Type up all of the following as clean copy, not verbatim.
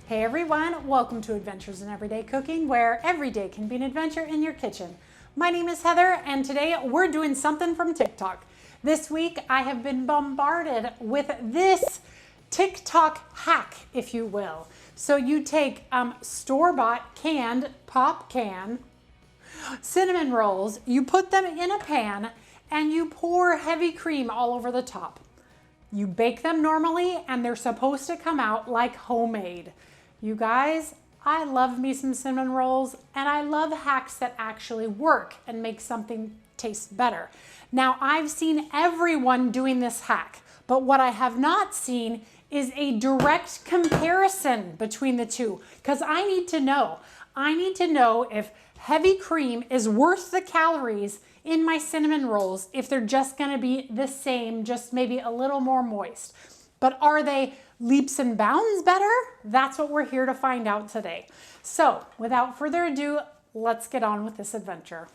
Hey everyone, welcome to Adventures in Everyday Cooking, where every day can be an adventure in your kitchen. My name is Heather, and today we're doing something from TikTok. This week I have been bombarded with this TikTok hack, if you will. So you take store-bought canned popcan cinnamon rolls, you put them in a pan, and you pour heavy cream all over the top. You bake them normally, and they're supposed to come out like homemade. You guys, I love me some cinnamon rolls, and I love hacks that actually work and make something taste better. Now, I've seen everyone doing this hack, but what I have not seen is a direct comparison between the two, because I need to know. I need to know if heavy cream is worth the calories in my cinnamon rolls if they're just gonna be the same, just maybe a little more moist. But are they leaps and bounds better? That's what we're here to find out today. So without further ado, let's get on with this adventure.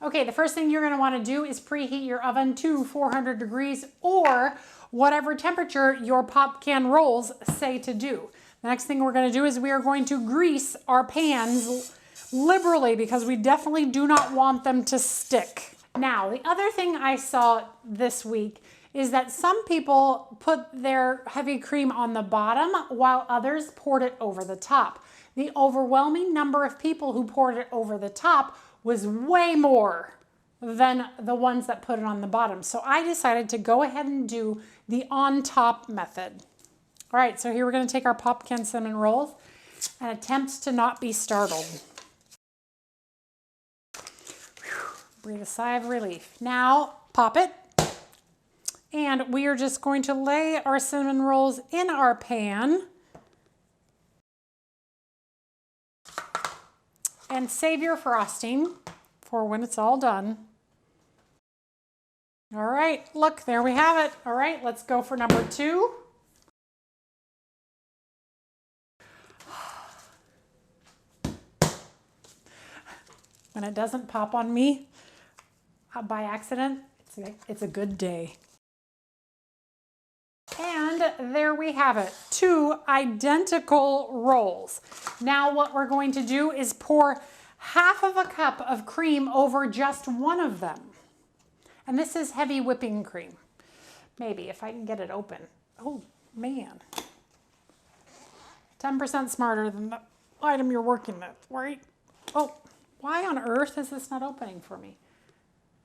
Okay, the first thing you're gonna wanna do is preheat your oven to 400 degrees or whatever temperature your popcan rolls say to do. The next thing we're gonna do is we are going to grease our pans liberally because we definitely do not want them to stick. Now, the other thing I saw this week is that some people put their heavy cream on the bottom while others poured it over the top. The overwhelming number of people who poured it over the top was way more than the ones that put it on the bottom. So I decided to go ahead and do the on top method. All right, so here we're gonna take our popcan cinnamon rolls and attempt to not be startled. Breathe a sigh of relief. Now, pop it. And we are just going to lay our cinnamon rolls in our pan and save your frosting for when it's all done. All right, look, there we have it. All right, let's go for number 2. When it doesn't pop on me by accident, it's a good day. And there we have it, 2 identical rolls. Now what we're going to do is pour half of a cup of cream over just one of them. And this is heavy whipping cream. Maybe if I can get it open. Oh man. 10% smarter than the item you're working with, right? Oh, why on earth is this not opening for me?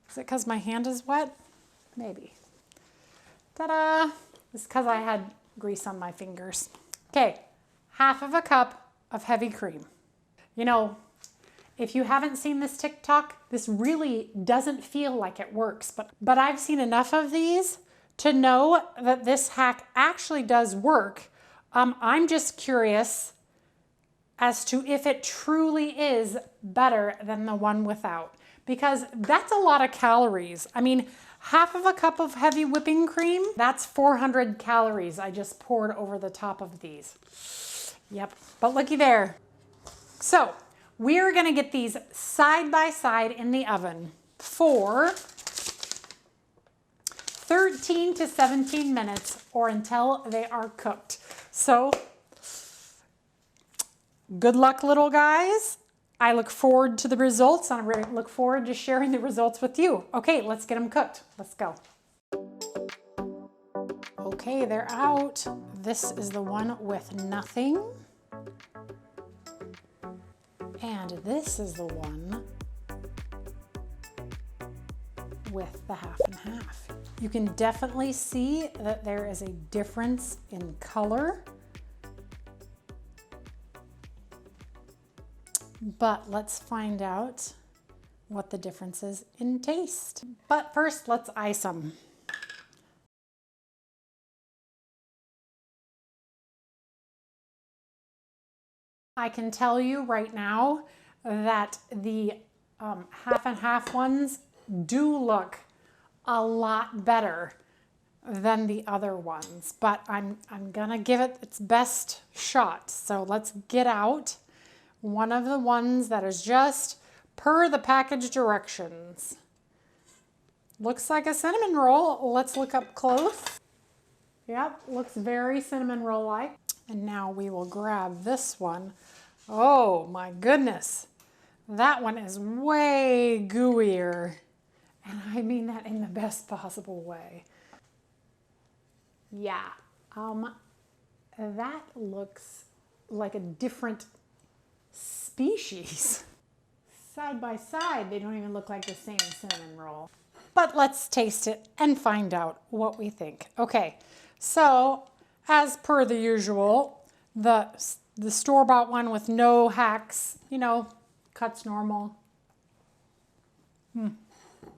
Is it because my hand is wet? Maybe. Ta-da! It's because I had grease on my fingers. Okay, half of a cup of heavy cream. You know, if you haven't seen this TikTok, this really doesn't feel like it works, but I've seen enough of these to know that this hack actually does work. I'm just curious as to if it truly is better than the one without, because that's a lot of calories. I mean, half of a cup of heavy whipping cream, that's 400 calories I just poured over the top of these. Yep, but looky there. So we're gonna get these side by side in the oven for 13 to 17 minutes or until they are cooked. So good luck, little guys. I look forward to the results, and I really look forward to sharing the results with you. Okay, let's get them cooked. Let's go. Okay, they're out. This is the one with nothing. And this is the one with the half and half. You can definitely see that there is a difference in color. But let's find out what the difference is in taste. But first, let's ice them. I can tell you right now that the half and half ones do look a lot better than the other ones, but I'm gonna give it its best shot. So let's get out one of the ones that is just per the package directions. Looks like a cinnamon roll. Let's look up close. Yep, looks very cinnamon roll-like. And now we will grab this one. Oh my goodness. That one is way gooier. And I mean that in the best possible way. Yeah, that looks like a different species. Side by side, they don't even look like the same cinnamon roll. But let's taste it and find out what we think. Okay, so as per the usual, the store-bought one with no hacks, you know, cuts normal.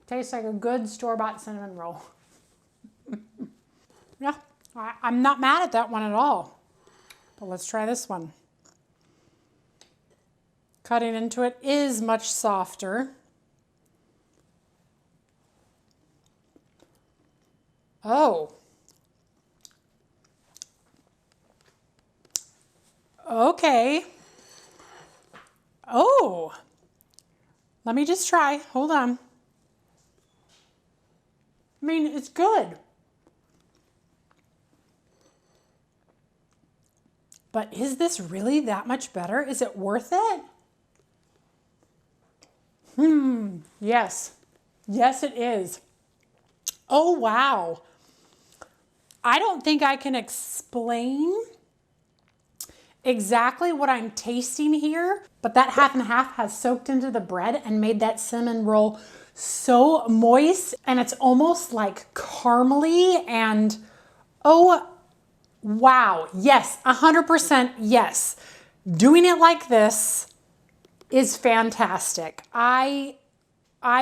Tastes like a good store-bought cinnamon roll. Yeah, I'm not mad at that one at all. But let's try this one. Cutting into it is much softer. Oh. Okay. Oh. Let me just try. Hold on. I mean, it's good. But is this really that much better? Is it worth it? Yes. Yes, it is. Oh, wow. I don't think I can explain exactly what I'm tasting here, but that half and half has soaked into the bread and made that cinnamon roll so moist, and it's almost like caramely, and oh, wow. Yes, 100% yes. Doing it like this is fantastic. I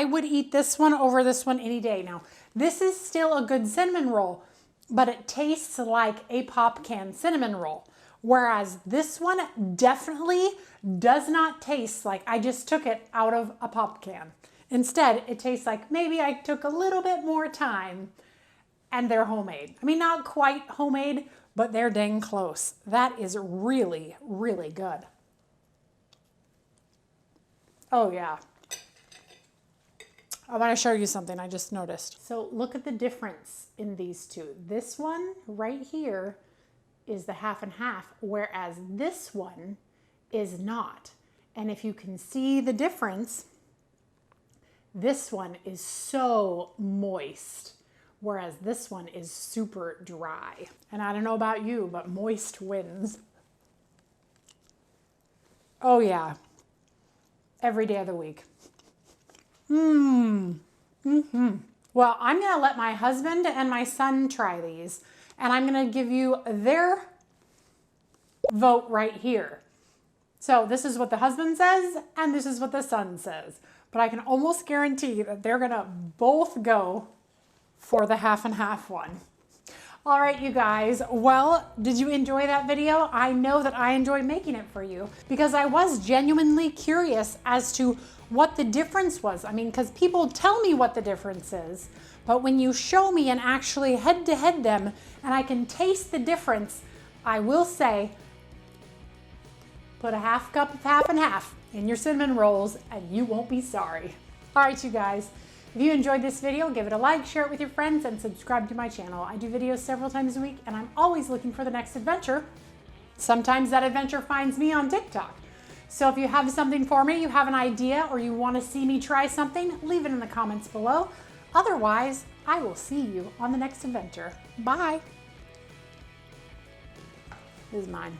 would eat this one over this one any day. Now, this is still a good cinnamon roll, but it tastes like a popcan cinnamon roll. Whereas this one definitely does not taste like I just took it out of a popcan. Instead, it tastes like maybe I took a little bit more time and they're homemade. I mean, not quite homemade, but they're dang close. That is really, really good. Oh yeah. I want to show you something I just noticed. So look at the difference in these two. This one right here is the half and half, whereas this one is not. And if you can see the difference, this one is so moist, whereas this one is super dry. And I don't know about you, but moist wins. Oh yeah, every day of the week. Well, I'm gonna let my husband and my son try these, and I'm gonna give you their vote right here. So this is what the husband says, and this is what the son says. But I can almost guarantee that they're gonna both go for the half and half one. All right, you guys, well, did you enjoy that video? I know that I enjoy making it for you because I was genuinely curious as to what the difference was. I mean, because people tell me what the difference is, but when you show me and actually head-to-head them and I can taste the difference, I will say, put a half cup of half and half in your cinnamon rolls and you won't be sorry. All right, you guys. If you enjoyed this video, give it a like, share it with your friends, and subscribe to my channel. I do videos several times a week, and I'm always looking for the next adventure. Sometimes that adventure finds me on TikTok. So if you have something for me, you have an idea, or you want to see me try something, leave it in the comments below. Otherwise, I will see you on the next adventure. Bye. This is mine.